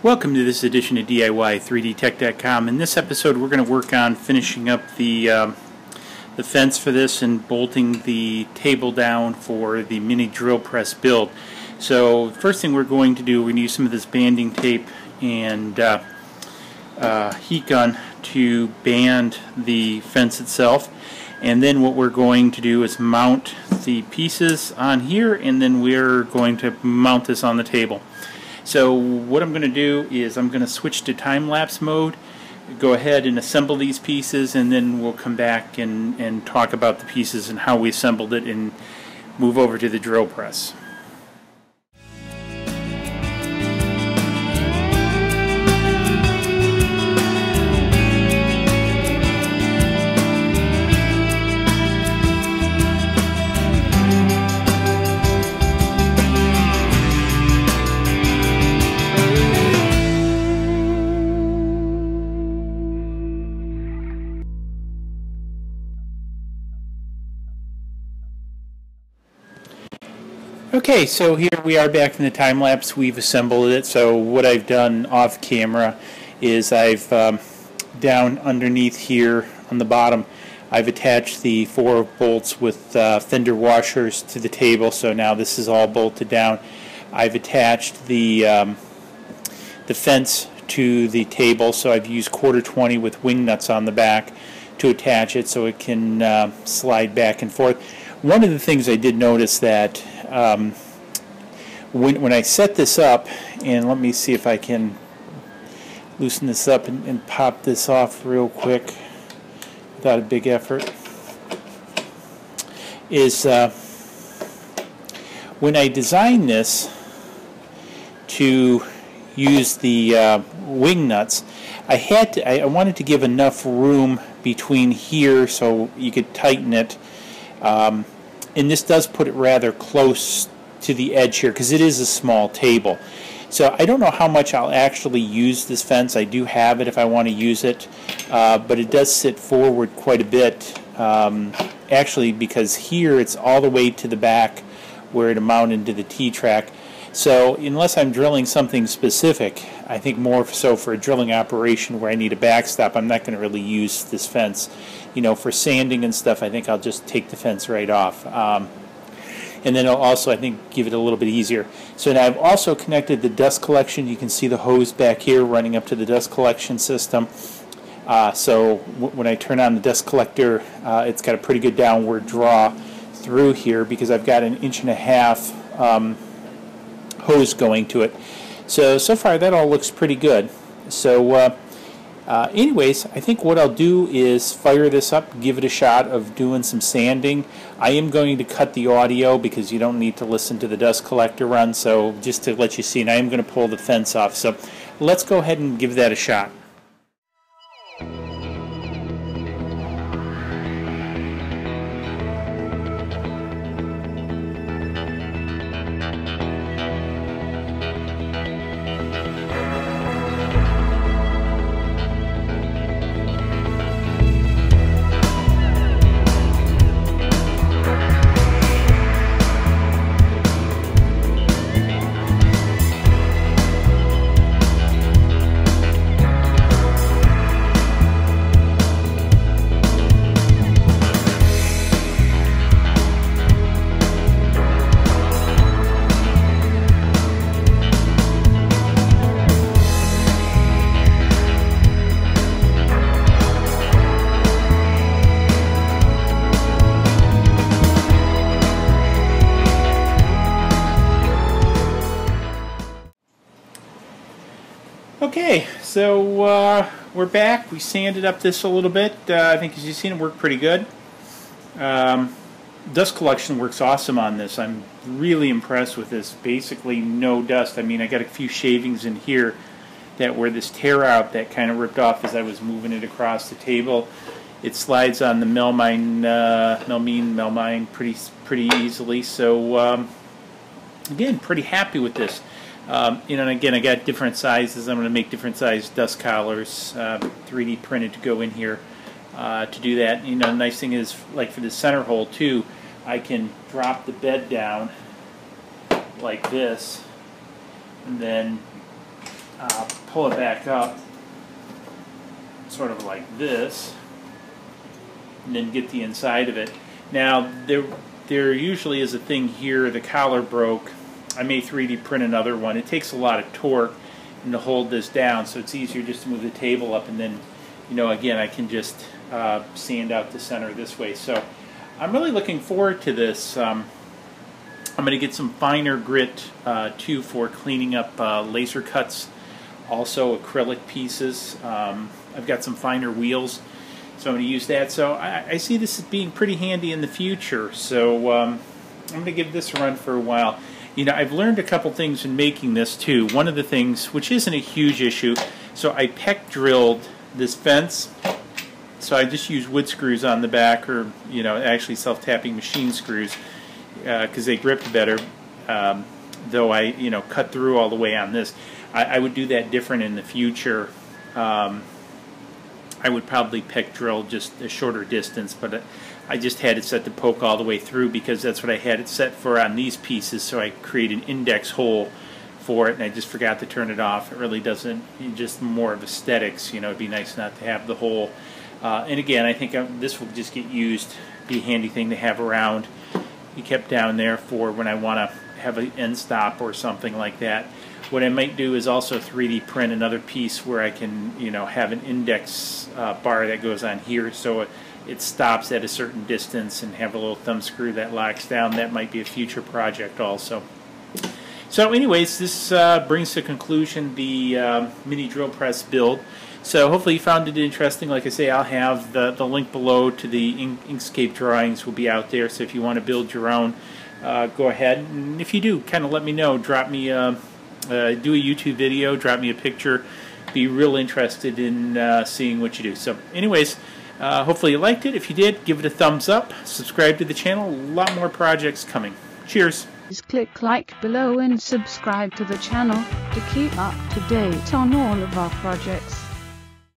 Welcome to this edition of DIY3DTech.com. In this episode we're going to work on finishing up the fence for this and bolting the table down for the mini drill press build. So first thing we're going to do, we're going to use some of this banding tape and heat gun to band the fence itself. And then what we're going to do is mount the pieces on here, and then we're going to mount this on the table. So what I'm going to do is I'm going to switch to time-lapse mode, go ahead and assemble these pieces, and then we'll come back and talk about the pieces and how we assembled it and move over to the drill press. Okay, so here we are back in the time lapse. We've assembled it. So what I've done off camera is I've down underneath here on the bottom, I've attached the 4 bolts with fender washers to the table. So now this is all bolted down. I've attached the fence to the table. So I've used 1/4-20 with wing nuts on the back to attach it so it can slide back and forth. One of the things I did notice that when I set this up, and let me see if I can loosen this up and pop this off real quick without a big effort, is when I designed this to use the wing nuts, I wanted to give enough room between here so you could tighten it. And this does put it rather close to the edge here because it is a small table. So I don't know how much I'll actually use this fence. I do have it if I want to use it, but it does sit forward quite a bit, actually, because here it's all the way to the back where it'll mount into the T-track. So unless I'm drilling something specific, I think more so for a drilling operation where I need a backstop, I'm not going to really use this fence. You know, for sanding and stuff, I think I'll just take the fence right off. And then it'll also, I think, give it a little bit easier. So now I've also connected the dust collection. You can see the hose back here running up to the dust collection system. So when I turn on the dust collector, it's got a pretty good downward draw through here because I've got an 1.5 inch hose going to it. So far that all looks pretty good. So anyways, I think what I'll do is fire this up, give it a shot of doing some sanding. I am going to cut the audio because you don't need to listen to the dust collector run, so just to let you see, and I am going to pull the fence off. So let's go ahead and give that a shot. Okay, so we're back. We sanded up this a little bit. I think as you've seen, it worked pretty good. Dust collection works awesome on this. I'm really impressed with this. Basically no dust. I mean, I got a few shavings in here that were this tear out that kind of ripped off as I was moving it across the table. It slides on the melamine pretty easily. So again, pretty happy with this. You know, and again, I got different sizes. I'm going to make different size dust collars, 3D printed to go in here to do that. You know, the nice thing is, like for the center hole too, I can drop the bed down like this, and then pull it back up sort of like this, and then get the inside of it. Now there usually is a thing here, the collar broke. I may 3D print another one. It takes a lot of torque and to hold this down, so it's easier just to move the table up, and then, you know, again, I can just sand out the center this way. So I'm really looking forward to this. I'm going to get some finer grit too for cleaning up laser cuts, also acrylic pieces. I've got some finer wheels, so I'm going to use that. So I see this as being pretty handy in the future. So I'm going to give this a run for a while. You know, I've learned a couple things in making this too. One of the things, which isn't a huge issue, so I peck drilled this fence. So I just use wood screws on the back, or, you know, actually self-tapping machine screws, because they gripped better. Though I, you know, cut through all the way on this. I would do that different in the future. I would probably peck drill just a shorter distance, but I just had it set to poke all the way through because that's what I had it set for on these pieces, so I create an index hole for it, and I just forgot to turn it off. It really doesn't, just more of aesthetics, you know. It'd be nice not to have the hole. And again, I think this will just get used, be a handy thing to have around. Be kept down there for when I want to have an end stop or something like that. What I might do is also 3D print another piece where I can, you know, have an index bar that goes on here, so it stops at a certain distance, and have a little thumb screw that locks down. That might be a future project also. So anyways, this brings to conclusion the mini drill press build. So hopefully you found it interesting. Like I say, I'll have the link below to the Inkscape drawings will be out there, so if you want to build your own, go ahead. And if you do, kind of let me know. Drop me do a YouTube video, drop me a picture. Be real interested in seeing what you do. So anyways, hopefully you liked it. If you did, give it a thumbs up. Subscribe to the channel. A lot more projects coming. Cheers. Please click like below and subscribe to the channel to keep up to date on all of our projects.